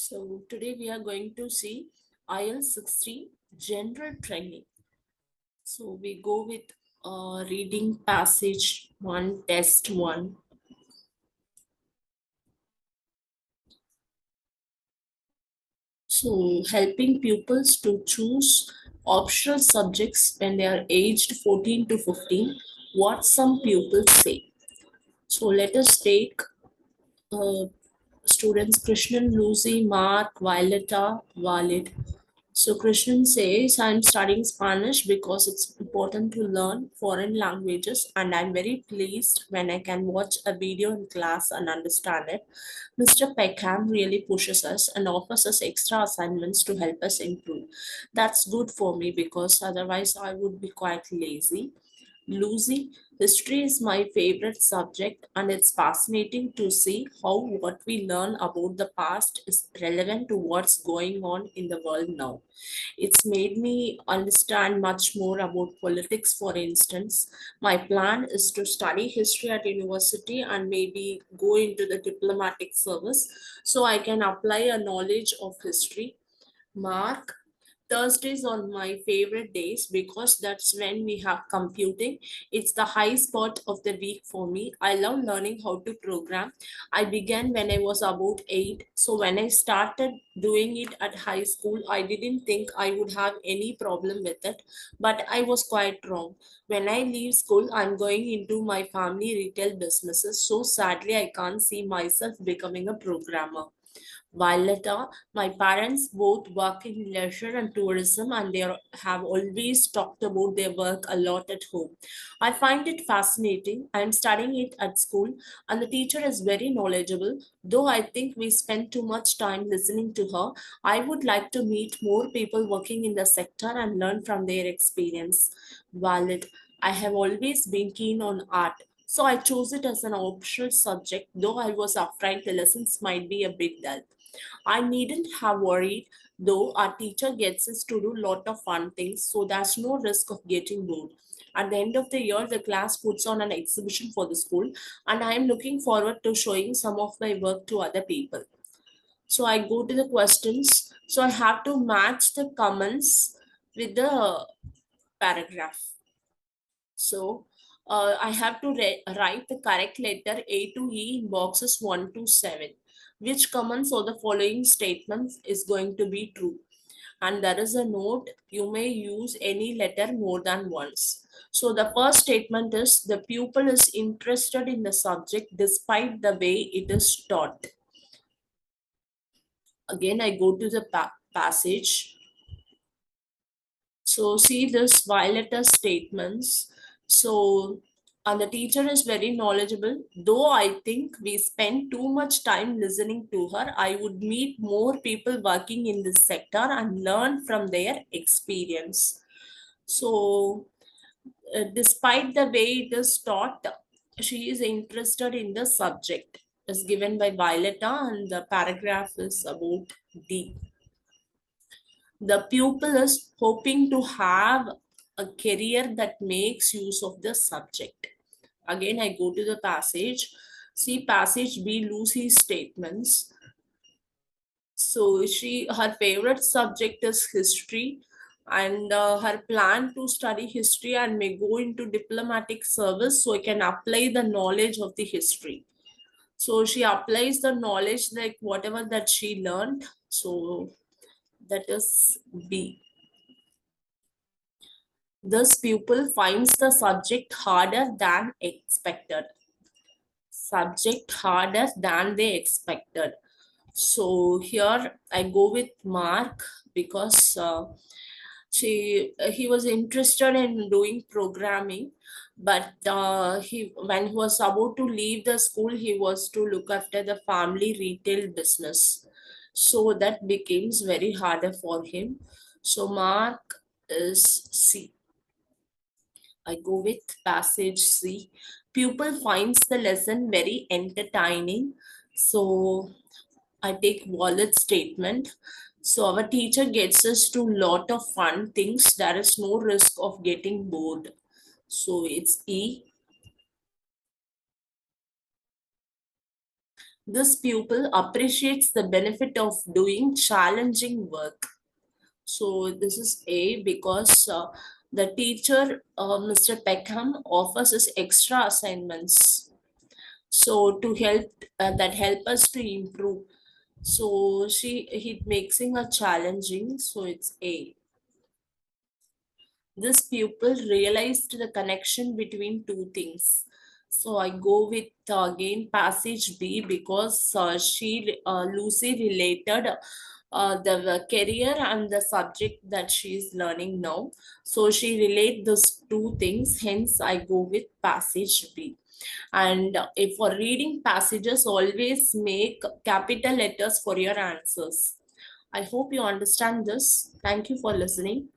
So today we are going to see IL-60 general training. So we go with reading passage 1, test 1. So helping pupils to choose optional subjects when they are aged 14 to 15, what some pupils say. So let us take uh, students Krishnan, Lucy, Mark, Violeta, Walid. So Krishnan says, I'm studying Spanish because it's important to learn foreign languages, and I'm very pleased when I can watch a video in class and understand it. Mr. Peckham really pushes us and offers us extra assignments to help us improve. That's good for me because otherwise I would be quite lazy. Lucy, history is my favorite subject, and it's fascinating to see how what we learn about the past is relevant to what's going on in the world now. It's made me understand much more about politics, for instance. My plan is to study history at university and maybe go into the diplomatic service so I can apply a knowledge of history. Mark, Thursdays are my favorite days because that's when we have computing. It's the high spot of the week for me. I love learning how to program. I began when I was about 8. So when I started doing it at high school, I didn't think I would have any problem with it, but I was quite wrong. When I leave school, I'm going into my family retail businesses. So sadly, I can't see myself becoming a programmer. Violeta, my parents both work in leisure and tourism, and have always talked about their work a lot at home. I find it fascinating. I am studying it at school, and the teacher is very knowledgeable. Though I think we spend too much time listening to her, I would like to meet more people working in the sector and learn from their experience. Valid. I have always been keen on art. So I chose it as an optional subject, though I was afraid the lessons might be a bit dull. I needn't have worried, though our teacher gets us to do a lot of fun things, so there's no risk of getting bored. At the end of the year, the class puts on an exhibition for the school, and I am looking forward to showing some of my work to other people. So I go to the questions. So I have to match the comments with the paragraph. So I have to write the correct letter A to E in boxes 1 to 7. Which comments or the following statements is going to be true? And there is a note, you may use any letter more than once. So the first statement is the pupil is interested in the subject despite the way it is taught. Again, I go to the passage. So see this Violetta statements. So and the teacher is very knowledgeable. Though I think we spend too much time listening to her, I would meet more people working in this sector and learn from their experience. So despite the way it is taught, she is interested in the subject. Is given by Violetta, and the paragraph is about D. The pupil is hoping to have a career that makes use of the subject. Again, I go to the passage. See passage B, Lucy's statements. So her favorite subject is history, and her plan to study history and may go into diplomatic service so I can apply the knowledge of the history. So she applies the knowledge like whatever that she learned. So that is B. This pupil finds the subject harder than expected. Subject harder than they expected. So here I go with Mark because he was interested in doing programming, but he when he was about to leave the school, he was to look after the family retail business. So that becomes very harder for him. So Mark is C. I go with passage C. Pupil finds the lesson very entertaining. So I take wallet statement. So our teacher gets us to lot of fun things. There is no risk of getting bored. So it's E. This pupil appreciates the benefit of doing challenging work. So this is A because the teacher, Mr. Peckham, offers us extra assignments. So to help that help us to improve. So he making a challenging. So it's A. This pupil realized the connection between two things. So I go with again passage B because Lucy related the career and the subject that she is learning now. So she relate those two things. Hence, I go with passage B. And if for reading passages, always make capital letters for your answers. I hope you understand this. Thank you for listening.